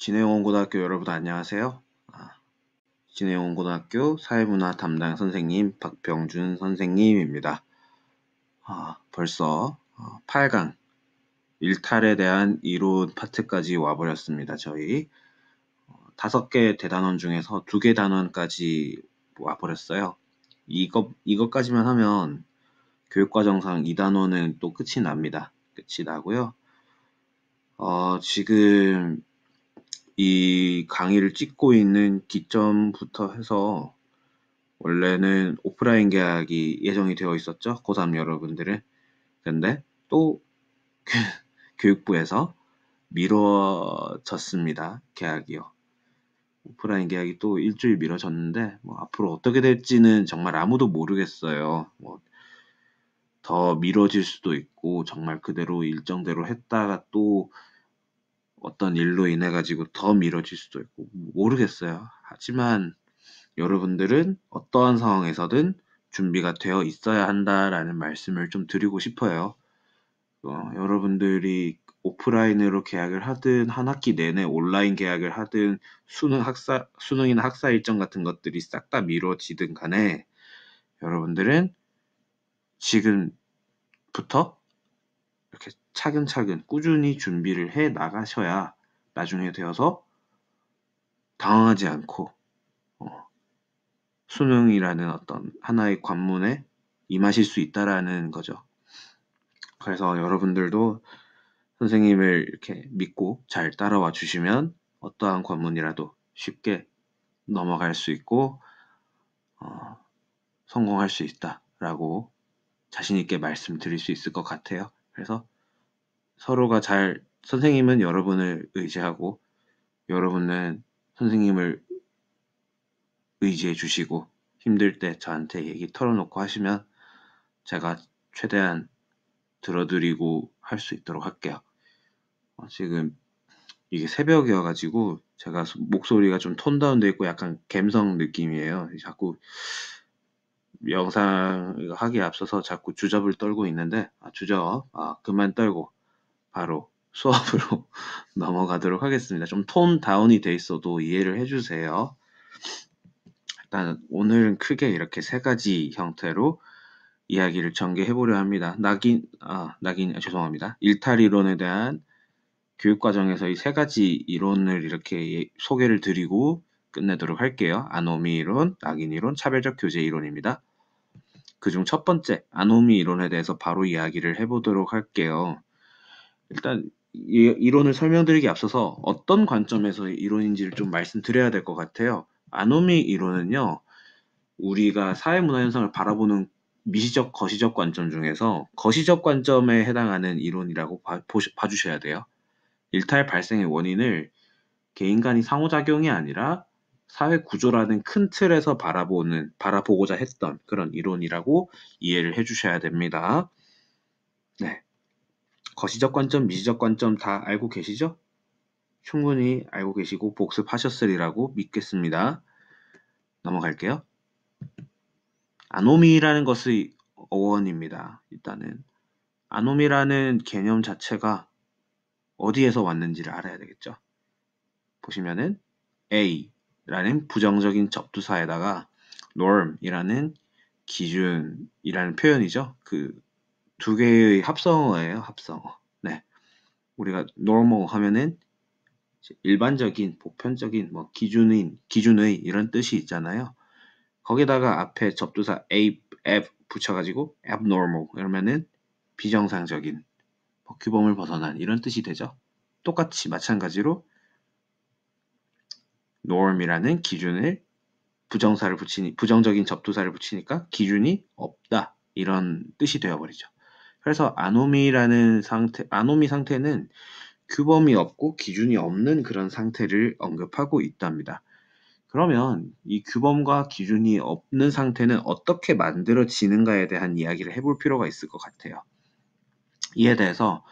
진해원고등학교 여러분 안녕하세요. 진해원고등학교 사회문화 담당 선생님 박병준 선생님입니다. 벌써 8강 일탈에 대한 이론 파트까지 와버렸습니다. 저희 5개 대단원 중에서 2개 단원까지 와버렸어요. 이것까지만 하면 교육과정상 2단원은 또 끝이 납니다. 끝이 나고요. 지금 이 강의를 찍고 있는 기점부터 해서 원래는 오프라인 개학이 예정이 되어 있었죠. 고3 여러분들은. 근데 또 교육부에서 미뤄졌습니다. 개학이요. 오프라인 개학이 또 일주일 미뤄졌는데 앞으로 어떻게 될지는 정말 아무도 모르겠어요. 더 미뤄질 수도 있고 정말 그대로 일정대로 했다가 또 어떤 일로 인해 가지고 더 미뤄질 수도 있고 모르겠어요. 하지만 여러분들은 어떠한 상황에서든 준비가 되어 있어야 한다라는 말씀을 좀 드리고 싶어요. 여러분들이 오프라인으로 계약을 하든 한 학기 내내 온라인 계약을 하든 수능이나 학사 일정 같은 것들이 싹 다 미뤄지든 간에 여러분들은 지금부터 이렇게 차근차근 꾸준히 준비를 해 나가셔야 나중에 되어서 당황하지 않고 수능이라는 어떤 하나의 관문에 임하실 수 있다라는 거죠. 그래서 여러분들도 선생님을 이렇게 믿고 잘 따라와 주시면 어떠한 관문이라도 쉽게 넘어갈 수 있고 성공할 수 있다라고 자신 있게 말씀드릴 수 있을 것 같아요. 그래서 서로가 선생님은 여러분을 의지하고 여러분은 선생님을 의지해 주시고 힘들 때 저한테 얘기 털어놓고 하시면 제가 최대한 들어드리고 할 수 있도록 할게요. 지금 이게 새벽이어가지고 제가 목소리가 좀 톤 다운돼 있고 약간 갬성 느낌이에요. 자꾸 영상 하기에 앞서서 자꾸 주접을 떨고 있는데 주접 그만 떨고 바로 수업으로 넘어가도록 하겠습니다. 좀 톤 다운이 돼 있어도 이해를 해주세요. 일단 오늘은 크게 이렇게 3가지 형태로 이야기를 전개해 보려 합니다. 죄송합니다. 일탈 이론에 대한 교육과정에서 이 3가지 이론을 이렇게 소개를 드리고 끝내도록 할게요. 아노미 이론, 낙인 이론, 차별적 교재 이론입니다. 그중 첫 번째 아노미 이론에 대해서 바로 이야기를 해보도록 할게요. 일단 이론을 설명드리기 앞서서 어떤 관점에서 이론인지를 좀 말씀드려야 될 것 같아요. 아노미 이론은요, 우리가 사회문화 현상을 바라보는 미시적, 거시적 관점 중에서 거시적 관점에 해당하는 이론이라고 봐주셔야 돼요. 일탈 발생의 원인을 개인 간의 상호작용이 아니라 사회 구조라는 큰 틀에서 바라보고자 했던 그런 이론이라고 이해를 해주셔야 됩니다. 네. 거시적 관점, 미시적 관점 다 알고 계시죠? 충분히 알고 계시고 복습하셨으리라고 믿겠습니다. 넘어갈게요. 아노미라는 것의 어원입니다. 일단은 아노미라는 개념 자체가 어디에서 왔는지를 알아야 되겠죠. 보시면은 A라는 부정적인 접두사에다가 norm이라는 기준이라는 표현이죠. 그 2개의 합성어예요. 합성어. 네. 우리가 normal 하면은 일반적인, 보편적인, 기준의 이런 뜻이 있잖아요. 거기다가 앞에 접두사 ab 붙여가지고 abnormal 이러면은 비정상적인, 규범을 벗어난 이런 뜻이 되죠. 똑같이 마찬가지로 norm이라는 기준을 부정적인 접두사를 붙이니까 기준이 없다 이런 뜻이 되어버리죠. 그래서 아노미 상태는 규범이 없고 기준이 없는 그런 상태를 언급하고 있답니다. 그러면 이 규범과 기준이 없는 상태는 어떻게 만들어지는가에 대한 이야기를 해볼 필요가 있을 것 같아요. 이에 대해서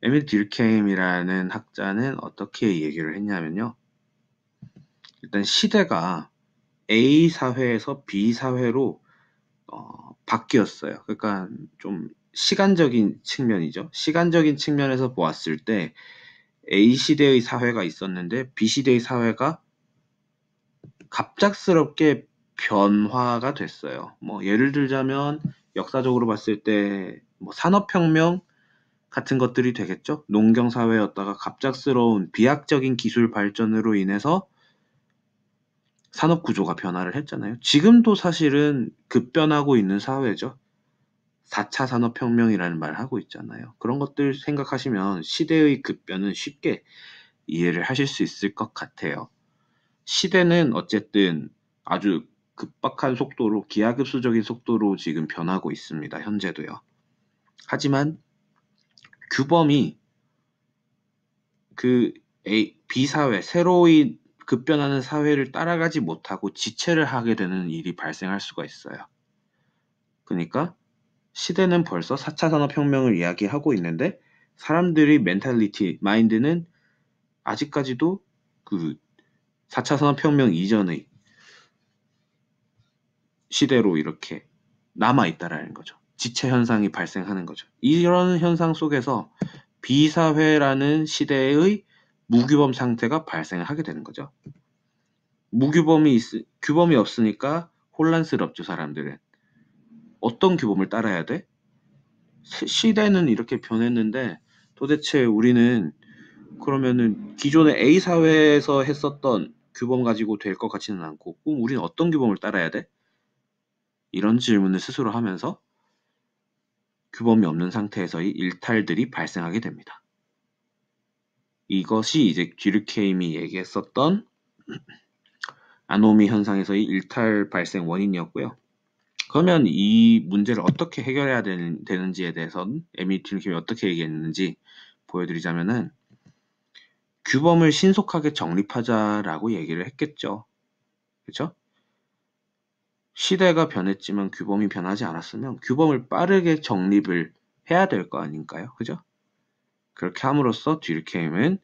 에밀 듀르케임이라는 학자는 어떻게 얘기를 했냐면요. 일단 시대가 A 사회에서 B 사회로 바뀌었어요. 그러니까 좀 시간적인 측면이죠. 시간적인 측면에서 보았을 때 A시대의 사회가 있었는데 B시대의 사회가 갑작스럽게 변화가 됐어요. 뭐 예를 들자면 역사적으로 봤을 때 뭐 산업혁명 같은 것들이 되겠죠. 농경 사회였다가 갑작스러운 비약적인 기술 발전으로 인해서 산업 구조가 변화를 했잖아요. 지금도 사실은 급변하고 있는 사회죠. 4차 산업혁명이라는 말을 하고 있잖아요. 그런 것들 생각하시면 시대의 급변은 쉽게 이해를 하실 수 있을 것 같아요. 시대는 어쨌든 아주 급박한 속도로, 기하급수적인 속도로 지금 변하고 있습니다. 현재도요. 하지만 규범이 그 B사회, 새로이 급변하는 사회를 따라가지 못하고 지체를 하게 되는 일이 발생할 수가 있어요. 그러니까 시대는 벌써 4차 산업혁명을 이야기하고 있는데 사람들이 멘탈리티, 마인드는 아직까지도 그 4차 산업혁명 이전의 시대로 이렇게 남아있다라는 거죠. 지체 현상이 발생하는 거죠. 이런 현상 속에서 비사회라는 시대의 무규범 상태가 발생하게 되는 거죠. 규범이 없으니까 혼란스럽죠, 사람들은. 어떤 규범을 따라야 돼? 시대는 이렇게 변했는데 도대체 우리는 그러면은 기존의 A 사회에서 했었던 규범 가지고 될 것 같지는 않고 그럼 우리는 어떤 규범을 따라야 돼? 이런 질문을 스스로 하면서 규범이 없는 상태에서의 일탈들이 발생하게 됩니다. 이것이 이제 듀르케임이 얘기했었던 아노미 현상에서의 일탈 발생 원인이었고요. 그러면 이 문제를 어떻게 해결해야 되는지에 대해서는 에밀 듀르케임이 어떻게 얘기했는지 보여드리자면은 규범을 신속하게 정립하자라고 얘기를 했겠죠. 그렇죠? 시대가 변했지만 규범이 변하지 않았으면 규범을 빠르게 정립을 해야 될 거 아닌가요? 그죠? 그렇게 함으로써 듀르케임은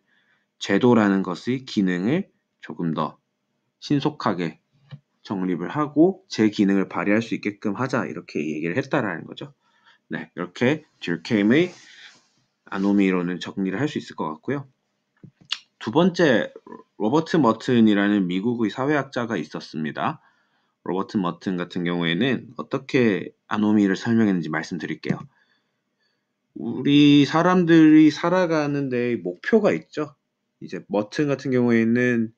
제도라는 것의 기능을 조금 더 신속하게 정립을 하고 제 기능을 발휘할 수 있게끔 하자 이렇게 얘기를 했다라는 거죠. 네, 이렇게 듀르케임의 아노미로는 정리를 할 수 있을 것 같고요. 두 번째, 로버트 머튼이라는 미국의 사회학자가 있었습니다. 로버트 머튼 같은 경우에는 어떻게 아노미를 설명했는지 말씀드릴게요. 우리 사람들이 살아가는 데 목표가 있죠. 이제 머튼 같은 경우에는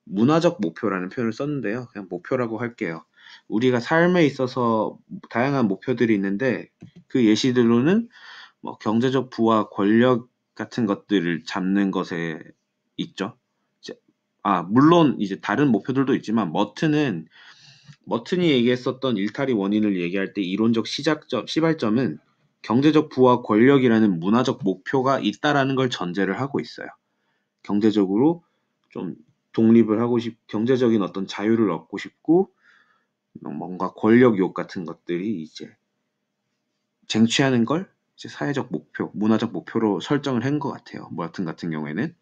문화적 목표라는 표현을 썼는데요. 그냥 목표라고 할게요. 우리가 삶에 있어서 다양한 목표들이 있는데 그 예시들로는 뭐 경제적 부와 권력 같은 것들을 잡는 것에 있죠. 물론 이제 다른 목표들도 있지만 머튼이 얘기했었던 일탈의 원인을 얘기할 때 이론적 시발점은 경제적 부와 권력이라는 문화적 목표가 있다라는 걸 전제를 하고 있어요. 경제적으로 좀 독립을 하고 경제적인 어떤 자유를 얻고 싶고 뭔가 권력욕 같은 것들이 이제 쟁취하는 걸 이제 사회적 목표, 문화적 목표로 설정을 한 것 같아요. 머튼 같은 경우에는.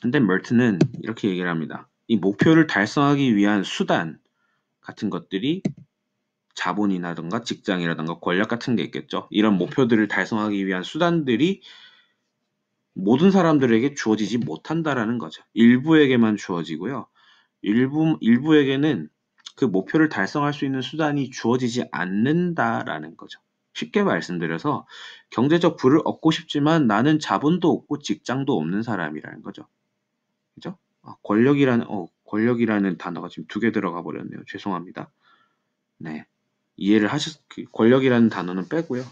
근데 머튼은 이렇게 얘기를 합니다. 이 목표를 달성하기 위한 수단 같은 것들이 자본이라든가 직장이라든가 권력 같은 게 있겠죠. 이런 목표들을 달성하기 위한 수단들이 모든 사람들에게 주어지지 못한다라는 거죠. 일부에게만 주어지고요. 일부에게는 그 목표를 달성할 수 있는 수단이 주어지지 않는다라는 거죠. 쉽게 말씀드려서 경제적 부를 얻고 싶지만 나는 자본도 없고 직장도 없는 사람이라는 거죠. 그죠? 권력이라는 단어가 지금 두 개 들어가 버렸네요. 죄송합니다. 네. 권력이라는 단어는 빼고요.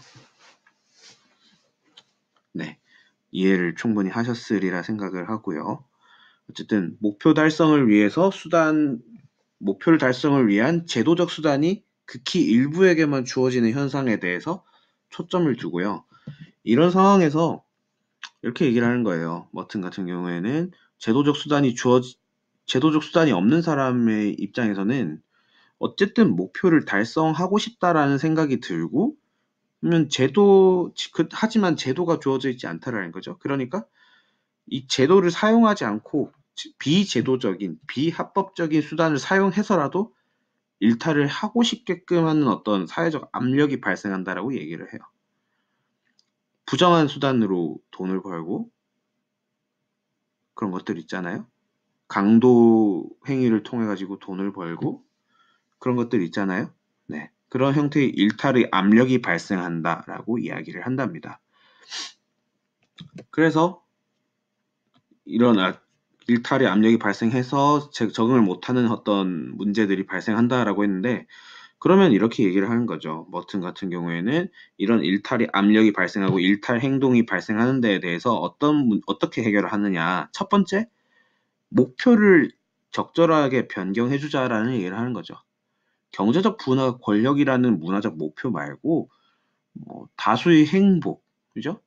네. 이해를 충분히 하셨으리라 생각을 하고요. 어쨌든 목표를 달성을 위한 제도적 수단이 극히 일부에게만 주어지는 현상에 대해서 초점을 두고요. 이런 상황에서 이렇게 얘기를 하는 거예요. 머튼 같은 경우에는 제도적 수단이 없는 사람의 입장에서는 어쨌든 목표를 달성하고 싶다라는 생각이 들고 그러면 하지만 제도가 주어져 있지 않다라는 거죠. 그러니까 이 제도를 사용하지 않고 비제도적인, 비합법적인 수단을 사용해서라도 일탈을 하고 싶게끔 하는 어떤 사회적 압력이 발생한다라고 얘기를 해요. 부정한 수단으로 돈을 벌고 그런 것들 있잖아요. 강도 행위를 통해 가지고 돈을 벌고 그런 것들 있잖아요. 네. 그런 형태의 일탈의 압력이 발생한다라고 이야기를 한답니다. 그래서 이런 일탈의 압력이 발생해서 적응을 못하는 어떤 문제들이 발생한다라고 했는데 그러면 이렇게 얘기를 하는 거죠. 머튼 같은 경우에는 이런 일탈의 압력이 발생하고 일탈 행동이 발생하는 데에 대해서 어떻게 해결을 하느냐. 첫 번째, 목표를 적절하게 변경해주자라는 얘기를 하는 거죠. 경제적 부나 권력이라는 문화적 목표 말고 다수의 행복, 그죠?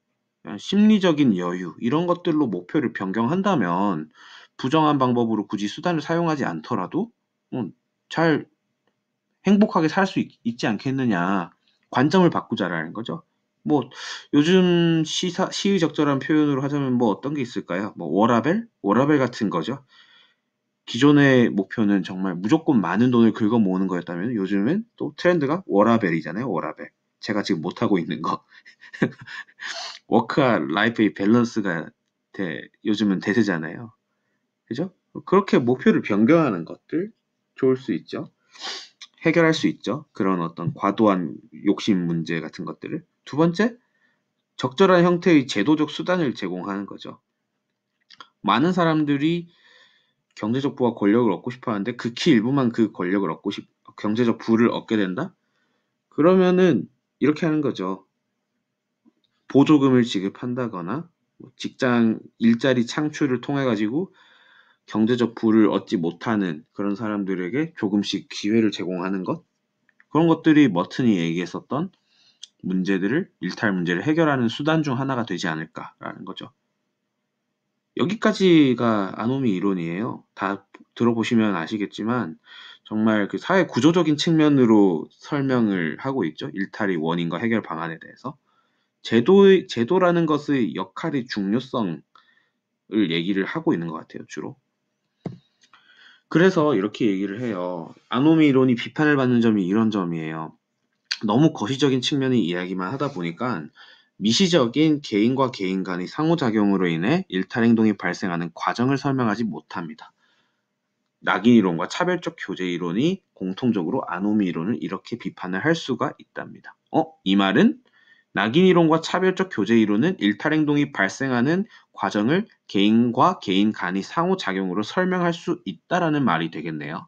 심리적인 여유 이런 것들로 목표를 변경한다면 부정한 방법으로 굳이 수단을 사용하지 않더라도 잘 행복하게 살 수 있지 않겠느냐. 관점을 바꾸자라는 거죠. 뭐 요즘 시의적절한 표현으로 하자면 뭐 어떤 게 있을까요? 뭐 워라밸? 워라밸 같은 거죠. 기존의 목표는 정말 무조건 많은 돈을 긁어 모으는 거였다면 요즘은 또 트렌드가 워라밸이잖아요. 워라밸. 제가 지금 못하고 있는 거. 워크와 라이프의 밸런스가 요즘은 대세잖아요. 그죠? 그렇게 목표를 변경하는 것들 좋을 수 있죠. 해결할 수 있죠. 그런 어떤 과도한 욕심 문제 같은 것들을. 두 번째, 적절한 형태의 제도적 수단을 제공하는 거죠. 많은 사람들이 경제적 부와 권력을 얻고 싶어 하는데 극히 일부만 그 권력을 경제적 부를 얻게 된다? 그러면은 이렇게 하는 거죠. 보조금을 지급한다거나 직장 일자리 창출을 통해 가지고 경제적 부를 얻지 못하는 그런 사람들에게 조금씩 기회를 제공하는 것 그런 것들이 머튼이 얘기했었던 일탈 문제를 해결하는 수단 중 하나가 되지 않을까라는 거죠. 여기까지가 아노미 이론이에요. 다 들어보시면 아시겠지만 정말 그 사회 구조적인 측면으로 설명을 하고 있죠. 일탈의 원인과 해결 방안에 대해서. 제도라는 것의 역할의 중요성을 얘기를 하고 있는 것 같아요, 주로. 그래서 이렇게 얘기를 해요. 아노미 이론이 비판을 받는 점이 이런 점이에요. 너무 거시적인 측면의 이야기만 하다 보니까 미시적인 개인과 개인 간의 상호작용으로 인해 일탈 행동이 발생하는 과정을 설명하지 못합니다. 낙인 이론과 차별적 교제 이론이 공통적으로 아노미 이론을 이렇게 비판을 할 수가 있답니다. 이 말은 낙인 이론과 차별적 교제 이론은 일탈 행동이 발생하는 과정을 개인과 개인 간의 상호작용으로 설명할 수 있다라는 말이 되겠네요.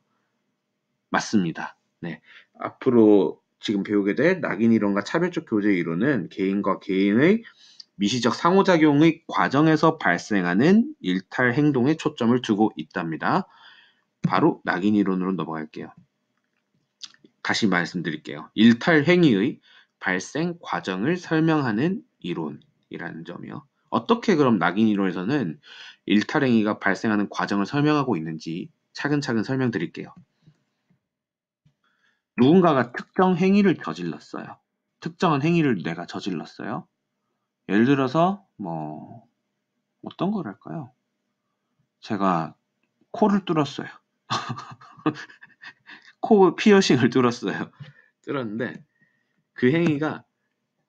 맞습니다. 네. 앞으로 지금 배우게 될 낙인 이론과 차별적 교제 이론은 개인과 개인의 미시적 상호작용의 과정에서 발생하는 일탈 행동에 초점을 두고 있답니다. 바로 낙인 이론으로 넘어갈게요. 다시 말씀드릴게요. 일탈 행위의 발생 과정을 설명하는 이론이라는 점이요. 어떻게 그럼 낙인 이론에서는 일탈 행위가 발생하는 과정을 설명하고 있는지 차근차근 설명드릴게요. 누군가가 특정 행위를 저질렀어요. 특정한 행위를 내가 저질렀어요. 예를 들어서 뭐 어떤 걸 할까요? 제가 코를 뚫었어요. 코 피어싱을 뚫었어요. 뚫었는데 그 행위가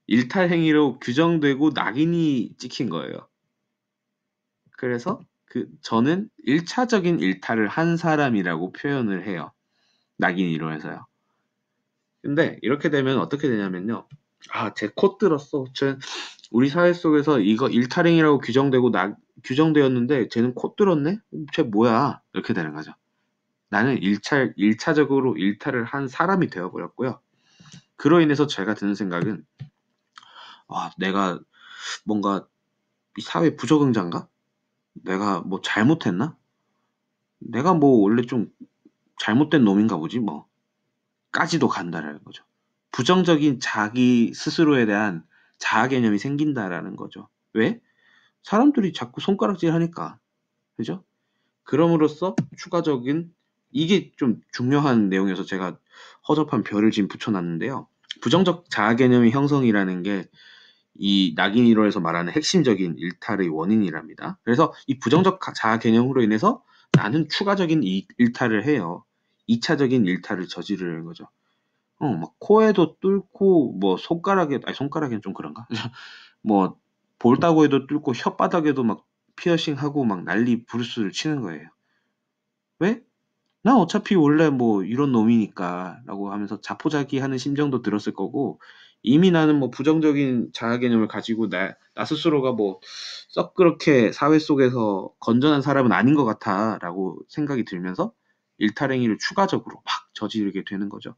일탈 행위로 규정되고 낙인이 찍힌 거예요. 그래서 저는 1차적인 일탈을 한 사람이라고 표현을 해요. 낙인 이론에서요. 근데 이렇게 되면 어떻게 되냐면요. 제 코 뚫었어. 우리 사회 속에서 이거 일탈행위라고 규정되었는데 쟤는 코 뚫었네? 쟤 뭐야? 이렇게 되는 거죠. 나는 1차적으로 일탈을 한 사람이 되어버렸고요. 그로 인해서 제가 드는 생각은 내가 뭔가 사회 부적응자인가? 내가 뭐 잘못했나? 내가 뭐 원래 좀 잘못된 놈인가 보지 뭐 까지도 간다라는 거죠. 부정적인 자기 스스로에 대한 자아 개념이 생긴다라는 거죠. 왜? 사람들이 자꾸 손가락질 하니까. 그죠? 그럼으로써 추가적인 이게 좀 중요한 내용이어서 제가 허접한 별을 지금 붙여놨는데요. 부정적 자아 개념의 형성이라는 게 이 낙인 이론에서 말하는 핵심적인 일탈의 원인이랍니다. 그래서 이 부정적 자아 개념으로 인해서 나는 추가적인 일탈을 해요. 2차적인 일탈을 저지르는 거죠. 막 코에도 뚫고 뭐 손가락에는 좀 그런가? 뭐 볼따구에도 뚫고 혓바닥에도 막 피어싱하고 막 난리 부르스를 치는 거예요. 왜? 난 어차피 원래 뭐 이런 놈이니까 라고 하면서 자포자기하는 심정도 들었을 거고, 이미 나는 뭐 부정적인 자아 개념을 가지고 나 스스로가 뭐 썩 그렇게 사회 속에서 건전한 사람은 아닌 것 같아 라고 생각이 들면서 일탈행위를 추가적으로 막 저지르게 되는 거죠.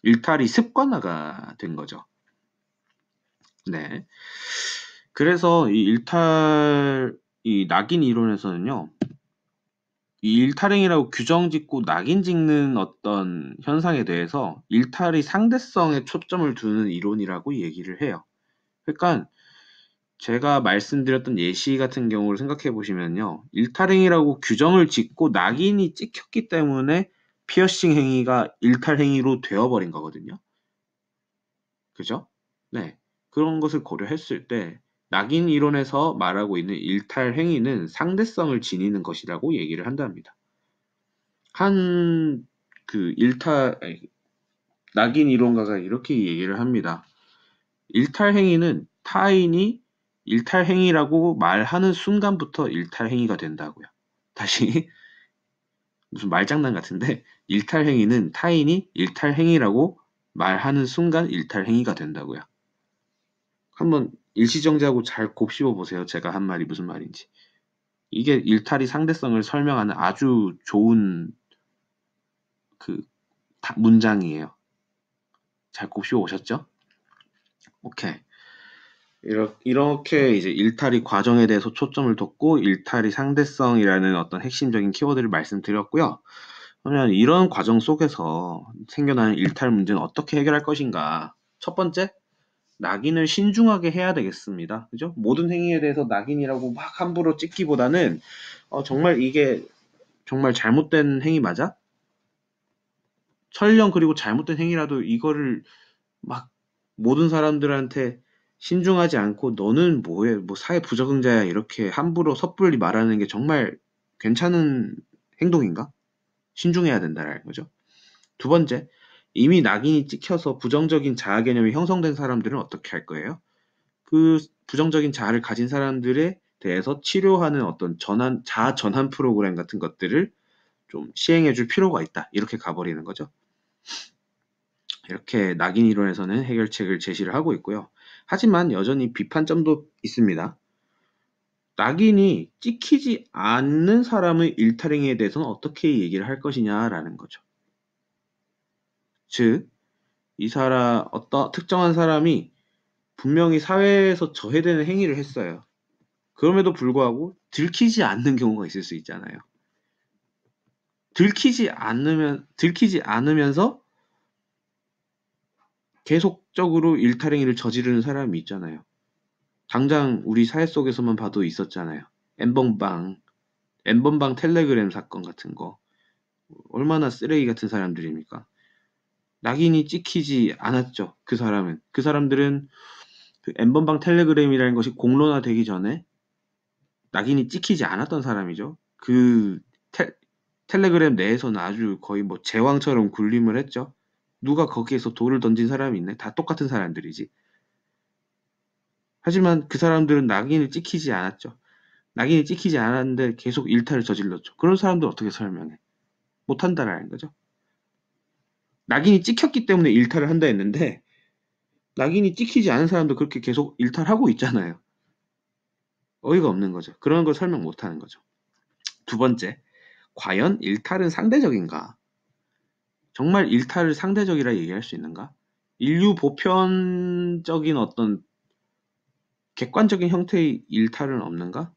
일탈이 습관화가 된 거죠. 네. 그래서 이 낙인 이론에서는요, 이 일탈행위라고 규정짓고 낙인 찍는 어떤 현상에 대해서 일탈의 상대성에 초점을 두는 이론이라고 얘기를 해요. 그러니까 제가 말씀드렸던 예시 같은 경우를 생각해 보시면요, 일탈행위라고 규정을 짓고 낙인이 찍혔기 때문에 피어싱 행위가 일탈행위로 되어버린 거거든요. 그죠? 네. 그런 것을 고려했을 때 낙인 이론에서 말하고 있는 일탈 행위는 상대성을 지니는 것이라고 얘기를 한답니다. 한 낙인 이론가가 이렇게 얘기를 합니다. 일탈 행위는 타인이 일탈 행위라고 말하는 순간부터 일탈 행위가 된다고요. 다시 무슨 말장난 같은데, 일탈 행위는 타인이 일탈 행위라고 말하는 순간 일탈 행위가 된다고요. 한번 일시정지하고 잘 곱씹어 보세요. 제가 한 말이 무슨 말인지. 이게 일탈의 상대성을 설명하는 아주 좋은 그 문장이에요. 잘 곱씹어 오셨죠? 오케이. 이렇게 이제 일탈의 과정에 대해서 초점을 뒀고 일탈의 상대성이라는 어떤 핵심적인 키워드를 말씀드렸고요. 그러면 이런 과정 속에서 생겨나는 일탈 문제는 어떻게 해결할 것인가? 첫 번째, 낙인을 신중하게 해야 되겠습니다. 그죠? 모든 행위에 대해서 낙인이라고 막 함부로 찍기보다는 정말 이게 정말 잘못된 행위 맞아? 설령 그리고 잘못된 행위라도 이거를 막 모든 사람들한테 신중하지 않고 너는 뭐해? 뭐 사회 부적응자야 이렇게 함부로 섣불리 말하는 게 정말 괜찮은 행동인가? 신중해야 된다라는 거죠. 두 번째, 이미 낙인이 찍혀서 부정적인 자아 개념이 형성된 사람들은 어떻게 할 거예요? 그 부정적인 자아를 가진 사람들에 대해서 치료하는 어떤 자아 전환 프로그램 같은 것들을 좀 시행해 줄 필요가 있다. 이렇게 가버리는 거죠. 이렇게 낙인 이론에서는 해결책을 제시를 하고 있고요. 하지만 여전히 비판점도 있습니다. 낙인이 찍히지 않는 사람의 일탈행위에 대해서는 어떻게 얘기를 할 것이냐라는 거죠. 즉, 어떤 특정한 사람이 분명히 사회에서 저해되는 행위를 했어요. 그럼에도 불구하고 들키지 않는 경우가 있을 수 있잖아요. 들키지 않으면서 계속적으로 일탈행위를 저지르는 사람이 있잖아요. 당장 우리 사회 속에서만 봐도 있었잖아요. 엠번방 텔레그램 사건 같은 거. 얼마나 쓰레기 같은 사람들입니까? 낙인이 찍히지 않았죠. 그 사람들은 그 엠번방 텔레그램이라는 것이 공론화되기 전에 낙인이 찍히지 않았던 사람이죠. 그 텔레그램 내에서는 아주 거의 뭐 제왕처럼 군림을 했죠. 누가 거기에서 돌을 던진 사람이 있네? 다 똑같은 사람들이지. 하지만 그 사람들은 낙인을 찍히지 않았죠. 낙인이 찍히지 않았는데 계속 일탈을 저질렀죠. 그런 사람들 어떻게 설명해? 못한다라는 거죠. 낙인이 찍혔기 때문에 일탈을 한다 했는데 낙인이 찍히지 않은 사람도 그렇게 계속 일탈하고 있잖아요. 어이가 없는 거죠. 그런 걸 설명 못하는 거죠. 두 번째, 과연 일탈은 상대적인가? 정말 일탈을 상대적이라 얘기할 수 있는가? 인류 보편적인 어떤 객관적인 형태의 일탈은 없는가?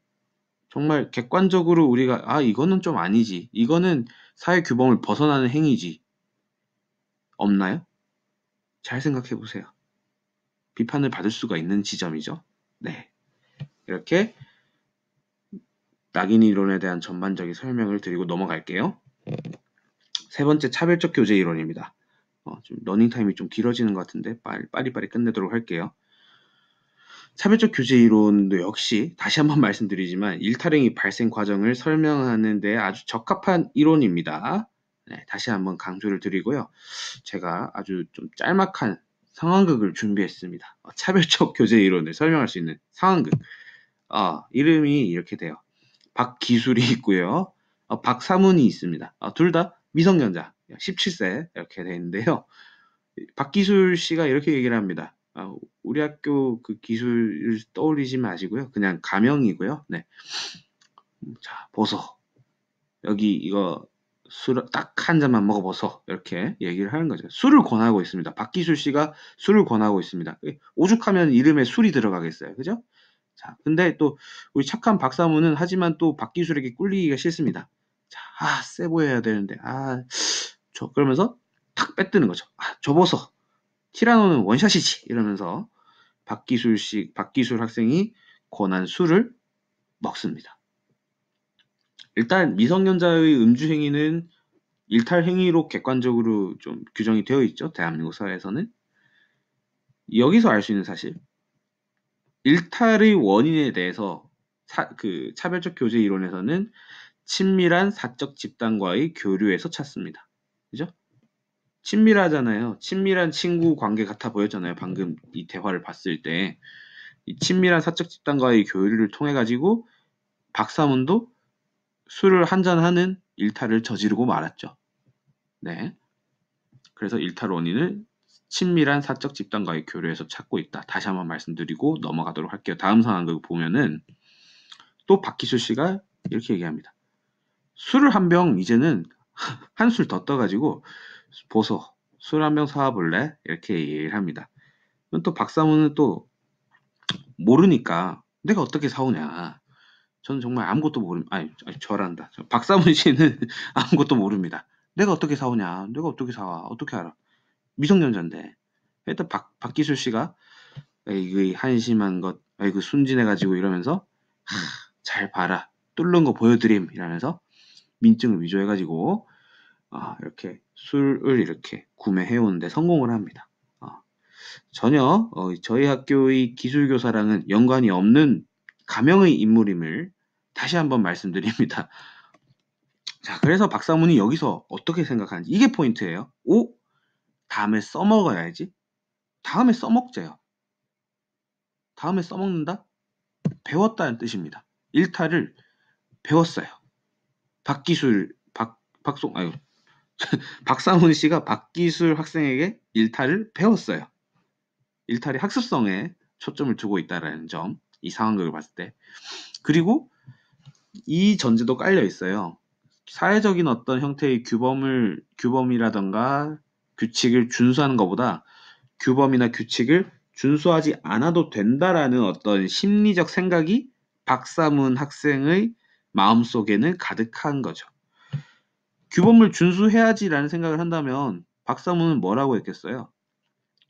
정말 객관적으로 우리가 이거는 좀 아니지. 이거는 사회 규범을 벗어나는 행위지. 없나요? 잘 생각해 보세요. 비판을 받을 수가 있는 지점이죠. 네. 이렇게 낙인 이론에 대한 전반적인 설명을 드리고 넘어갈게요. 세 번째, 차별적 교제 이론입니다. 좀 러닝 타임이 좀 길어지는 것 같은데 빨리빨리 끝내도록 할게요. 차별적 교제 이론도 역시 다시 한번 말씀드리지만 일탈행위 발생 과정을 설명하는 데 아주 적합한 이론입니다. 네, 다시 한번 강조를 드리고요. 제가 아주 좀 짤막한 상황극을 준비했습니다. 차별적 교제 이론을 설명할 수 있는 상황극. 이름이 이렇게 돼요. 박기술이 있고요. 박사문이 있습니다. 둘 다 미성년자, 17세 이렇게 돼 있는데요. 박기술 씨가 이렇게 얘기를 합니다. 우리 학교 그 기술을 떠올리지 마시고요. 그냥 가명이고요. 네. 자, 보소. 여기 이거 술 딱 한 잔만 먹어보소. 이렇게 얘기를 하는 거죠. 술을 권하고 있습니다. 박기술 씨가 술을 권하고 있습니다. 오죽하면 이름에 술이 들어가겠어요. 그죠? 자, 근데 또 우리 착한 박사무는 하지만 또 박기술에게 꿀리기가 싫습니다. 자, 세 보여야 되는데, 그러면서 탁 빼뜨는 거죠. 저보소. 티라노는 원샷이지. 이러면서 박기술 학생이 권한 술을 먹습니다. 일단 미성년자의 음주 행위는 일탈 행위로 객관적으로 좀 규정이 되어 있죠. 대한민국 사회에서는. 여기서 알 수 있는 사실. 일탈의 원인에 대해서 차별적 교제 이론에서는 친밀한 사적 집단과의 교류에서 찾습니다. 그죠? 친밀하잖아요. 친밀한 친구 관계 같아 보였잖아요. 방금 이 대화를 봤을 때. 이 친밀한 사적 집단과의 교류를 통해 가지고 박사문도 술을 한잔하는 일탈을 저지르고 말았죠. 네. 그래서 일탈 원인을 친밀한 사적 집단과의 교류에서 찾고 있다. 다시 한번 말씀드리고 넘어가도록 할게요. 다음 상황을 보면은 또 박기술 씨가 이렇게 얘기합니다. 술을 한 병 이제는 한술 더 떠가지고 보소 술 한 병 사와볼래? 이렇게 얘기를 합니다. 또 박사문은 또 모르니까 내가 어떻게 사오냐. 저는 정말 아무것도 저란다. 박사문 씨는 아무것도 모릅니다. 내가 어떻게 사오냐. 내가 어떻게 사와. 어떻게 알아. 미성년자인데. 일단 박기술 씨가 이거 한심한 것, 이거 순진해가지고 이러면서 잘 봐라. 뚫는 거 보여드림 이러면서 민증을 위조해가지고 이렇게 술을 이렇게 구매해오는데 성공을 합니다. 전혀 저희 학교의 기술교사랑은 연관이 없는 가명의 인물임을 다시 한번 말씀드립니다. 자, 그래서 박사문이 여기서 어떻게 생각하는지 이게 포인트예요. 다음에 써먹어야지. 다음에 써먹재요. 다음에 써먹는다? 배웠다는 뜻입니다. 일탈을 배웠어요. 박사문 씨가 박기술 학생에게 일탈을 배웠어요. 일탈의 학습성에 초점을 두고 있다는 점, 이 상황극을 봤을 때. 그리고 이 전제도 깔려 있어요. 사회적인 어떤 형태의 규범이라던가 규칙을 준수하는 것보다 규범이나 규칙을 준수하지 않아도 된다라는 어떤 심리적 생각이 박사문 학생의 마음속에는 가득한 거죠. 규범을 준수해야지라는 생각을 한다면 박사문은 뭐라고 했겠어요?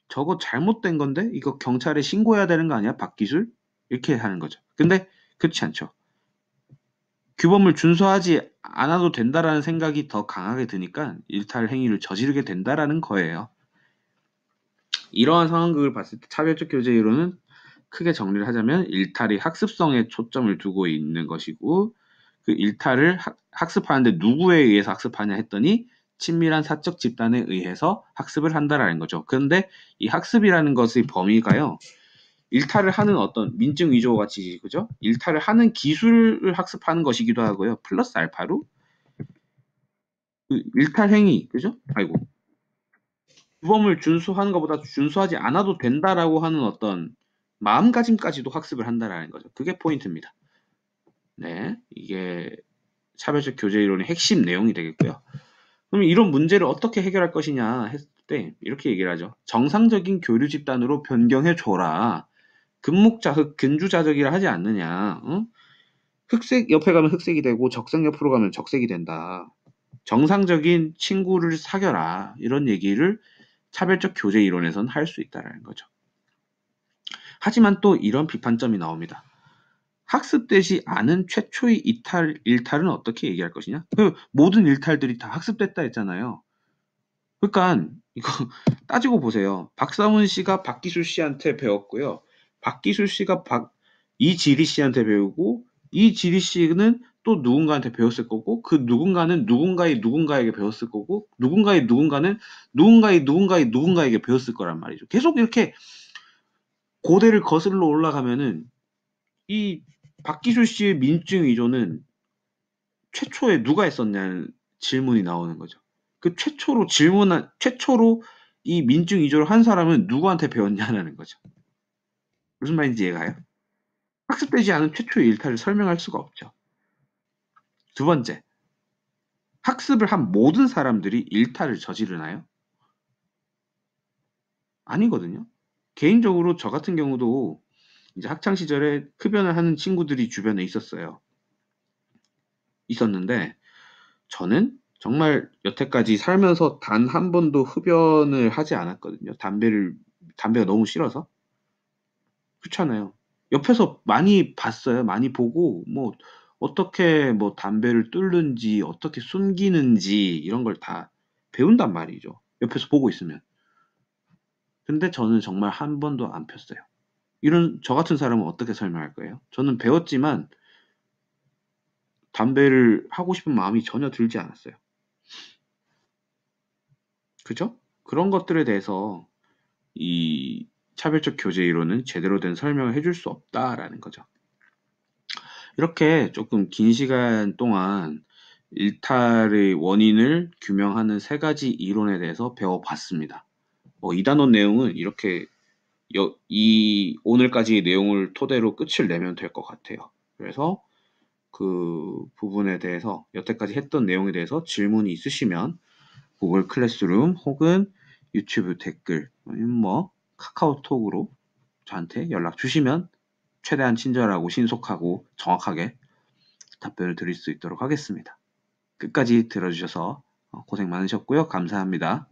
저거 잘못된 건데 이거 경찰에 신고해야 되는 거 아니야? 박기술? 이렇게 하는 거죠. 근데 그렇지 않죠. 규범을 준수하지 않아도 된다라는 생각이 더 강하게 드니까 일탈 행위를 저지르게 된다라는 거예요. 이러한 상황극을 봤을 때 차별적 교제 이론은 크게 정리를 하자면 일탈이 학습성에 초점을 두고 있는 것이고 그 일탈을 학습하는데 누구에 의해서 학습하냐 했더니 친밀한 사적 집단에 의해서 학습을 한다라는 거죠. 그런데 이 학습이라는 것의 범위가요. 일탈을 하는 어떤 민증 위조 같이 그죠? 일탈을 하는 기술을 학습하는 것이기도 하고요. 플러스 알파로 그 일탈 행위 그죠? 규범을 준수하는 것보다 준수하지 않아도 된다라고 하는 어떤 마음가짐까지도 학습을 한다라는 거죠. 그게 포인트입니다. 네, 이게 차별적 교제 이론의 핵심 내용이 되겠고요. 그럼 이런 문제를 어떻게 해결할 것이냐 했을 때 이렇게 얘기를 하죠. 정상적인 교류 집단으로 변경해 줘라. 금묵자흑, 근주자적이라 하지 않느냐. 흑색 옆에 가면 흑색이 되고 적색 옆으로 가면 적색이 된다. 정상적인 친구를 사겨라. 이런 얘기를 차별적 교제 이론에서는 할 수 있다는 거죠. 하지만 또 이런 비판점이 나옵니다. 학습되지 않은 최초의 일탈은 어떻게 얘기할 것이냐? 모든 일탈들이 다 학습됐다 했잖아요. 그러니까 이거 따지고 보세요. 박사문 씨가 박기술 씨한테 배웠고요. 박기술 씨가 이지리 씨한테 배우고 이지리 씨는 또 누군가한테 배웠을 거고 그 누군가는 누군가의 누군가에게 배웠을 거고 누군가의 누군가는 누군가에게 배웠을 거란 말이죠. 계속 이렇게 고대를 거슬러 올라가면은 이 박기수 씨의 민증 위조는 최초에 누가 했었냐는 질문이 나오는 거죠. 그 최초로 이 민증 위조를 한 사람은 누구한테 배웠냐는 거죠. 무슨 말인지 이해가요? 학습되지 않은 최초의 일탈을 설명할 수가 없죠. 두 번째, 학습을 한 모든 사람들이 일탈을 저지르나요? 아니거든요. 개인적으로 저 같은 경우도 이제 학창 시절에 흡연을 하는 친구들이 주변에 있었어요. 있었는데 저는 정말 여태까지 살면서 단 한 번도 흡연을 하지 않았거든요. 담배가 너무 싫어서. 그렇잖아요. 옆에서 많이 봤어요. 많이 보고 뭐 어떻게 뭐 담배를 뚫는지 어떻게 숨기는지 이런 걸 다 배운단 말이죠. 옆에서 보고 있으면. 근데 저는 정말 한 번도 안 폈어요. 이런 저 같은 사람은 어떻게 설명할 거예요? 저는 배웠지만 담배를 하고 싶은 마음이 전혀 들지 않았어요. 그죠? 그런 것들에 대해서 이 차별적 교제 이론은 제대로 된 설명을 해줄 수 없다라는 거죠. 이렇게 조금 긴 시간 동안 일탈의 원인을 규명하는 세 가지 이론에 대해서 배워봤습니다. 이 단원 내용은 이렇게 오늘까지의 내용을 토대로 끝을 내면 될 것 같아요. 그래서 그 부분에 대해서 여태까지 했던 내용에 대해서 질문이 있으시면 구글 클래스룸 혹은 유튜브 댓글 아니면 뭐 카카오톡으로 저한테 연락 주시면 최대한 친절하고 신속하고 정확하게 답변을 드릴 수 있도록 하겠습니다. 끝까지 들어주셔서 고생 많으셨고요. 감사합니다.